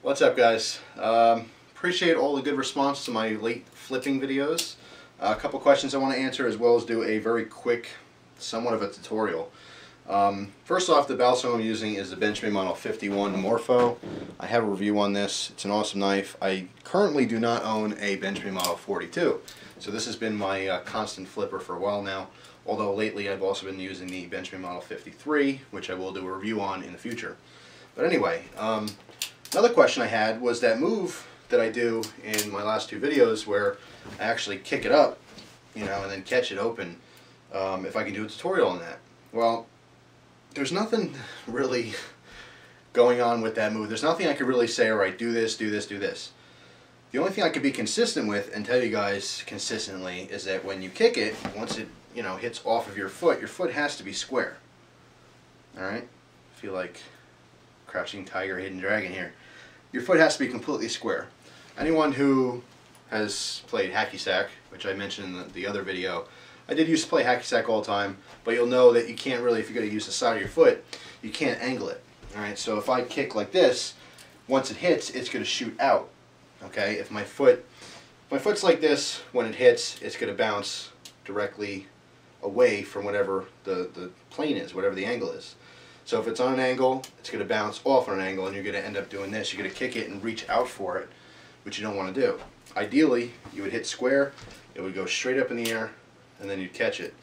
What's up, guys? Appreciate all the good response to my late flipping videos. A couple questions I want to answer, as well as do a very quick, somewhat of a tutorial. First off, the Balisong I'm using is the Benchmade Model 51 Morpho. I have a review on this. It's an awesome knife. I currently do not own a Benchmade Model 42, so this has been my constant flipper for a while now. Although lately I've also been using the Benchmade Model 53, which I will do a review on in the future. But anyway, another question I had was that move that I do in my last two videos where I actually kick it up, and then catch it open, if I can do a tutorial on that. Well, there's nothing really going on with that move. There's nothing I could really say, alright, do this, do this, do this. The only thing I could be consistent with and tell you guys consistently is that when you kick it, once it hits off of your foot has to be square. Alright? I feel like Crouching Tiger, Hidden Dragon here. Your foot has to be completely square. Anyone who has played hacky sack, which I mentioned in the other video, I did used to play hacky sack all the time, but you'll know that you can't really, if you're going to use the side of your foot, you can't angle it. Alright, so if I kick like this, once it hits, it's going to shoot out. Okay, if my foot's like this, when it hits, it's going to bounce directly away from whatever the plane is, whatever the angle is. So if it's on an angle, it's going to bounce off on an angle, and you're going to end up doing this. You're going to kick it and reach out for it, which you don't want to do. Ideally, you would hit square, it would go straight up in the air, and then you'd catch it.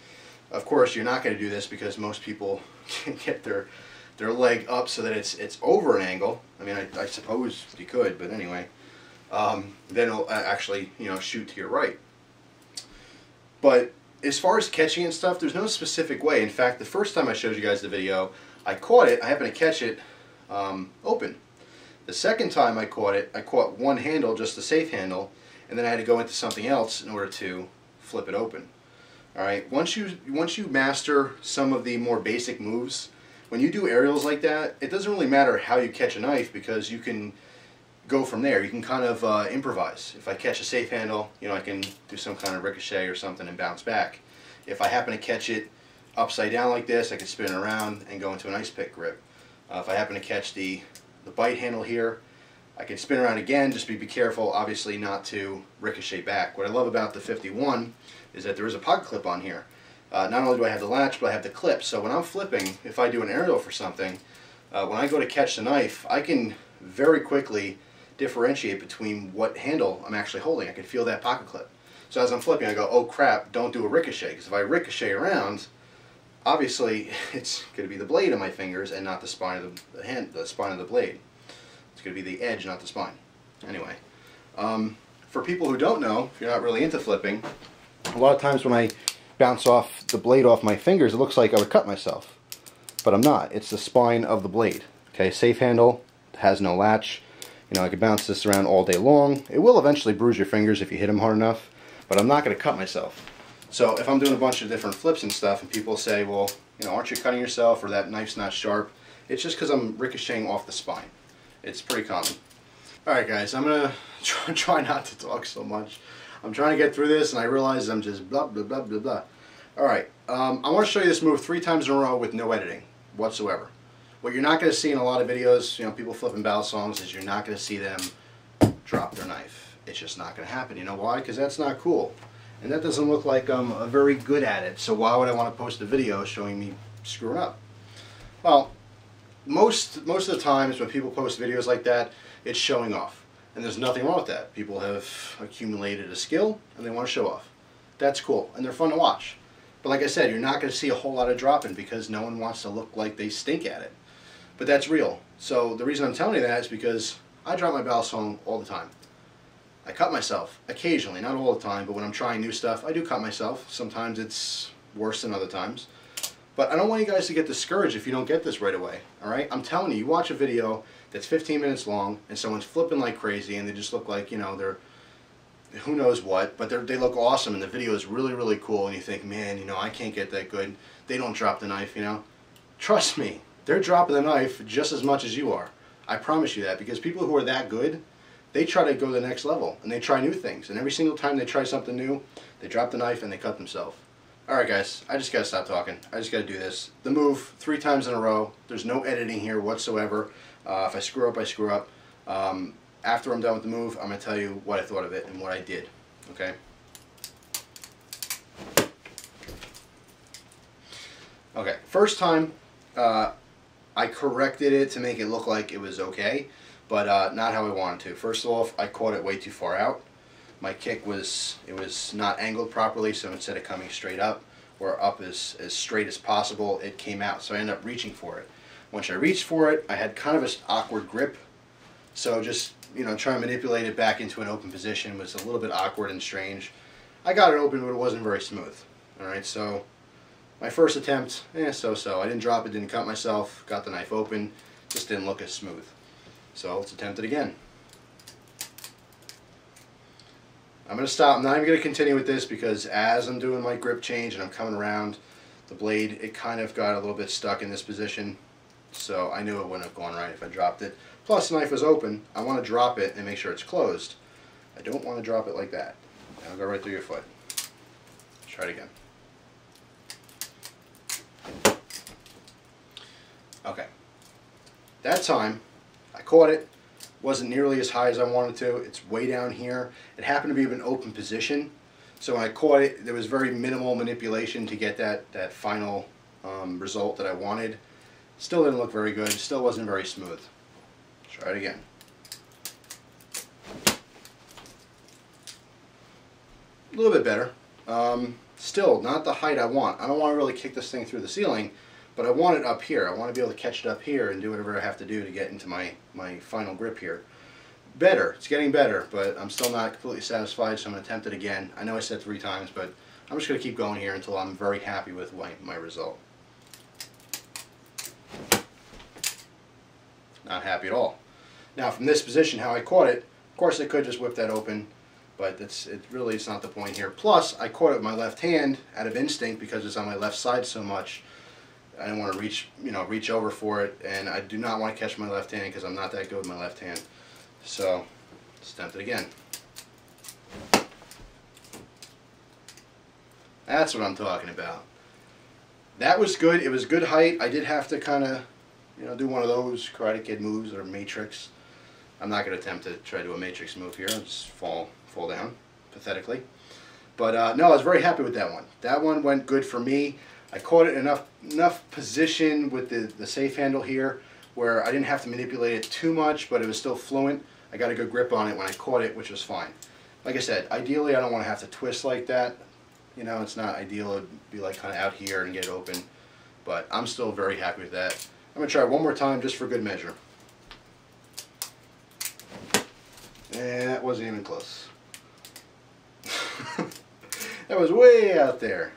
Of course, you're not going to do this because most people can get their leg up so that it's over an angle. I mean, I suppose you could, but anyway. Then it'll actually, shoot to your right. But as far as catching and stuff, there's no specific way. In fact, the first time I showed you guys the video, I caught it, I happened to catch it open. The second time I caught it, I caught one handle, just the safe handle, and then I had to go into something else in order to flip it open. Alright, once you master some of the more basic moves, when you do aerials like that, it doesn't really matter how you catch a knife, because you can go from there. You can kind of improvise. If I catch a safe handle, I can do some kind of ricochet or something and bounce back. If I happen to catch it upside down like this, I can spin it around and go into an ice pick grip. If I happen to catch the bite handle here, I can spin around again, just be careful obviously not to ricochet back. What I love about the 51 is that there is a pocket clip on here. Not only do I have the latch, but I have the clip. So when I'm flipping, if I do an aerial for something, when I go to catch the knife, I can very quickly differentiate between what handle I'm actually holding. I can feel that pocket clip. So as I'm flipping, I go, oh crap, don't do a ricochet, because if I ricochet around, obviously it's going to be the blade of my fingers and not the spine of the spine of the blade. It's going to be the edge, not the spine. Anyway, for people who don't know, if you're not really into flipping, a lot of times when I bounce off the blade off my fingers, it looks like I would cut myself, but I'm not. It's the spine of the blade. Okay, safe handle, has no latch. I could bounce this around all day long. It will eventually bruise your fingers if you hit them hard enough, but I'm not going to cut myself. So if I'm doing a bunch of different flips and stuff, and people say, well, aren't you cutting yourself, or that knife's not sharp, it's just because I'm ricocheting off the spine. It's pretty common. Alright guys, I'm going to try not to talk so much. I'm trying to get through this, and I realize I'm just blah, blah, blah, blah, blah. Alright, I want to show you this move 3 times in a row with no editing whatsoever. What you're not going to see in a lot of videos, people flipping Balisongs, is you're not going to see them drop their knife. It's just not going to happen. You know why? Because that's not cool. And that doesn't look like I'm very good at it. So why would I want to post a video showing me screwing up? Well, most of the times when people post videos like that, it's showing off. And there's nothing wrong with that. People have accumulated a skill and they want to show off. That's cool. And they're fun to watch. But like I said, you're not going to see a whole lot of dropping because no one wants to look like they stink at it. But that's real. So the reason I'm telling you that is because I drop my Balisong all the time. I cut myself occasionally, not all the time, but when I'm trying new stuff, I do cut myself. Sometimes it's worse than other times. But I don't want you guys to get discouraged if you don't get this right away. Alright? I'm telling you, you watch a video that's 15 minutes long and someone's flipping like crazy and they just look like, they're who knows what, but they look awesome and the video is really, really cool, and you think, man, I can't get that good. They don't drop the knife, Trust me, they're dropping the knife just as much as you are. I promise you that, because people who are that good, they try to go to the next level and they try new things, and every single time they try something new, they drop the knife and they cut themselves. Alright guys, I just gotta stop talking. I just gotta do this. The move 3 times in a row. There's no editing here whatsoever. If I screw up, I screw up. After I'm done with the move, I'm going to tell you what I thought of it and what I did. Okay? Okay, first time I corrected it to make it look like it was okay, but not how I wanted to. First of all, I caught it way too far out. My kick was not angled properly, so instead of coming straight up or up as straight as possible, it came out. So I ended up reaching for it. Once I reached for it, I had kind of an awkward grip. So just, you know, trying to manipulate it back into an open position was a little bit awkward and strange. I got it open, but it wasn't very smooth. Alright, so my first attempt, so-so. I didn't drop it, didn't cut myself, got the knife open, just didn't look as smooth. So let's attempt it again. I'm going to stop. I'm not even going to continue with this because as I'm doing my grip change and I'm coming around the blade, it kind of got a little bit stuck in this position. So I knew it wouldn't have gone right if I dropped it. Plus the knife was open. I want to drop it and make sure it's closed. I don't want to drop it like that. That'll go right through your foot. Try it again. Okay. That time I caught it. Wasn't nearly as high as I wanted to. It's way down here. It happened to be in an open position. So when I caught it, there was very minimal manipulation to get that final result that I wanted. Still didn't look very good. Still wasn't very smooth. Try it again. A little bit better. Still not the height I want. I don't want to really kick this thing through the ceiling, but I want it up here. I want to be able to catch it up here and do whatever I have to do to get into my final grip here. Better. It's getting better, but I'm still not completely satisfied, so I'm going to attempt it again. I know I said 3 times, but I'm just going to keep going here until I'm very happy with my result. Not happy at all. Now from this position, how I caught it, of course I could just whip that open, but it's not the point here. Plus, I caught it with my left hand out of instinct because it's on my left side so much. I didn't want to reach over for it, and I do not want to catch my left hand because I'm not that good with my left hand. So, let's attempt it again. That's what I'm talking about. That was good. It was good height. I did have to kind of, do one of those Karate Kid moves or Matrix. I'm not going to attempt to try to do a Matrix move here. I'll just fall down pathetically. But no, I was very happy with that one. That one went good for me. I caught it enough position with the safe handle here where I didn't have to manipulate it too much, but it was still fluent. I got a good grip on it when I caught it, which was fine. Like I said, ideally I don't want to have to twist like that. It's not ideal. It would be like kind of out here and get it open. But I'm still very happy with that. I'm going to try one more time just for good measure. And that wasn't even close. That was way out there.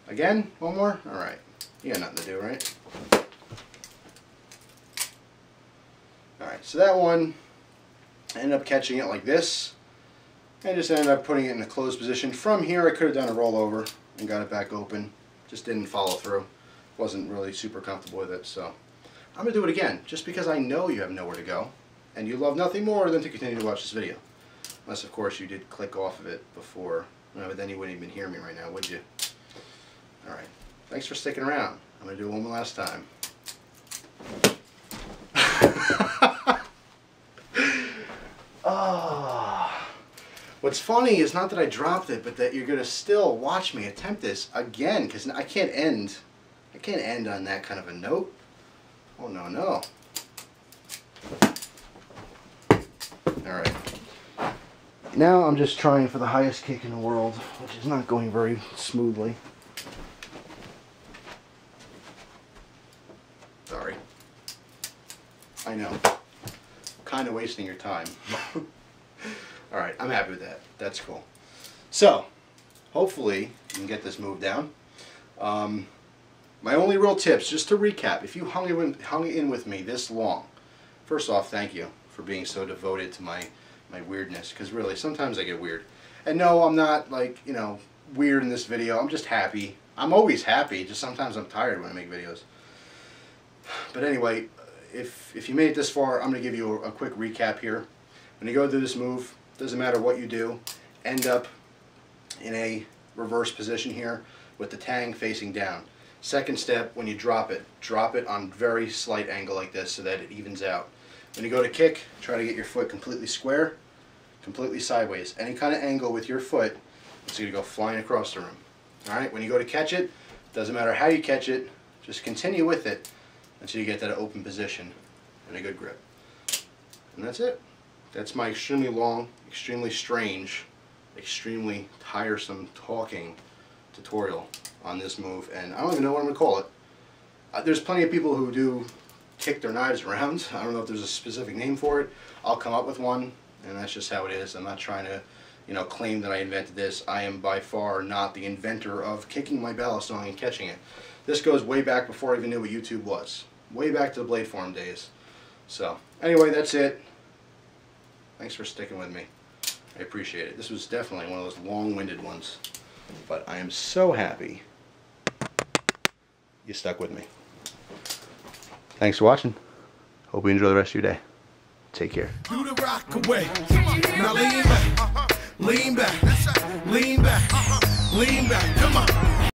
Again, one more? Alright. You got nothing to do, right? Alright, so that one, I ended up catching it like this. And just ended up putting it in a closed position. From here, I could have done a rollover and got it back open. Just didn't follow through. Wasn't really super comfortable with it, so I'm going to do it again, just because I know you have nowhere to go, and you love nothing more than to continue to watch this video. Unless, of course, you did click off of it before. No, but then you wouldn't even hear me right now, would you? Alright, thanks for sticking around. I'm going to do it one last time. Oh. What's funny is not that I dropped it, but that you're going to still watch me attempt this again, because I can't end on that kind of a note. Oh, no, no. Alright. Now I'm just trying for the highest kick in the world, which is not going very smoothly. Sorry. I know. Kind of wasting your time. Alright, I'm happy with that. That's cool. So, hopefully you can get this move down. My only real tips, just to recap, if you hung in with me this long, first off, thank you for being so devoted to my weirdness, because really, sometimes I get weird. And no, I'm not, like, weird in this video. I'm just happy. I'm always happy, just sometimes I'm tired when I make videos. But anyway, if you made it this far, I'm going to give you a quick recap here. When you go through this move, doesn't matter what you do, end up in a reverse position here with the tang facing down. Second step, when you drop it on very slight angle like this so that it evens out. When you go to kick, try to get your foot completely square, completely sideways. Any kind of angle with your foot, it's going to go flying across the room. Alright, when you go to catch it, doesn't matter how you catch it, just continue with it until you get that open position and a good grip. And that's it. That's my extremely long, extremely strange, extremely tiresome talking tutorial on this move, and I don't even know what I'm going to call it. There's plenty of people who do kick their knives around. I don't know if there's a specific name for it. I'll come up with one, and that's just how it is. I'm not trying to, you know, claim that I invented this. I am by far not the inventor of kicking my balisong and catching it. This goes way back before I even knew what YouTube was. Way back to the blade form days. So, anyway, that's it. Thanks for sticking with me. I appreciate it. This was definitely one of those long-winded ones. But I am so happy you stuck with me. Thanks for watching. Hope you enjoy the rest of your day. Take care. Do the rock away. Now lean back. Lean back. Lean back. Lean back. Come on.